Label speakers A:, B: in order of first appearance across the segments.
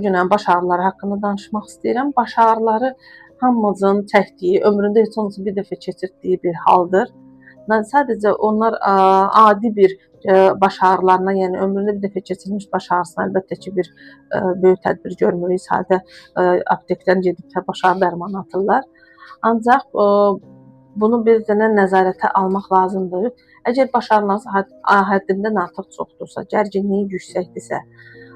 A: Bugün baş ağrıları haqqında danışmaq istəyirəm. Baş ağrıları hamımızın çəkdiyi, ömründə heç olmasa bir dəfə keçirtdiyi bir haldır. Sadəcə onlar adi bir baş ağrılarına, yəni ömründə bir dəfə keçirilmiş baş ağrısına əlbəttə ki, bir böyük tədbir görmürük. Sadə aptekdən gedib baş ağrı dərmanı atırlar. Ancaq bunu bir dənə nəzarətə almaq lazımdır. Əgər baş ağrınız həddindən artıq çoxdursa, gərginliyi yüksəkdirsə,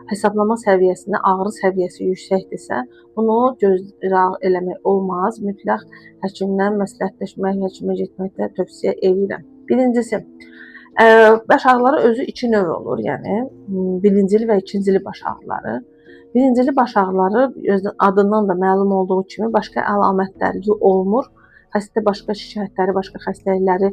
A: hesablama səviyyəsində ağrı səviyyəsi yüksəkdirsə, bunu göz-qıraq eləmək olmaz. Mütləq həkimdən məsləhətləşmək, həkimə getməkdə tövsiyə edirəm. Birincisi, baş ağrıları özü iki növ olur, yəni birincili və ikincili baş ağrıları. Birincili baş ağrıları adından da məlum olduğu kimi başqa əlamətləri olmur. Xəstə başqa şikayətləri, başqa xəstəlikləri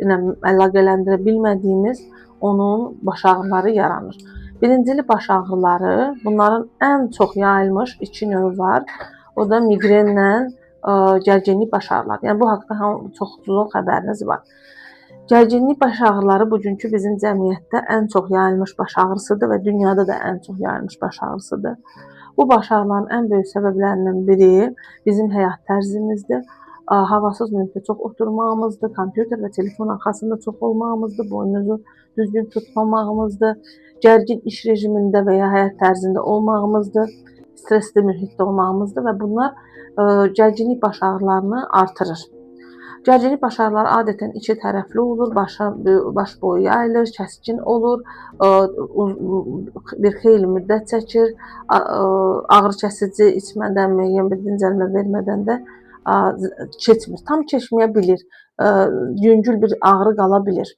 A: ilə əlaqələndirə bilmədiyimiz onun baş ağrıları yaranır. Birincili baş ağrıları, bunların ən çox yayılmış iki növü var. O da miqrenlə gərginlik baş ağrıları. Yəni bu haqda çoxlu xəbəriniz var. Gərginlik baş ağrıları bugünkü bizim cəmiyyətdə ən çox yayılmış baş ağrısıdır və dünyada da ən çox yayılmış baş ağrısıdır. Bu baş ağrılarının ən böyük səbəblərindən biri bizim həyat tərzimizdir. Havasız mühitdə çox oturmağımızdır, kompüter və telefon arxasında çox olmağımızdır, boynunuzu düzgün tutmamağımızdır, gərgin iş rejimində və ya həyat tərzində olmağımızdır, stresli mühitdə olmağımızdır və bunlar gərginlik baş ağrılarını artırır. Gərginlik baş ağrıları adətən iki tərəfli olur, baş boyu yayılır, kəskin olur, bir xeyli müddət çəkir, ağrı kəsici içmədən, müəyyən bir dincəlmə vermədən də keçmir. Tam keçməyə bilir, yüngül bir ağrı qala bilir.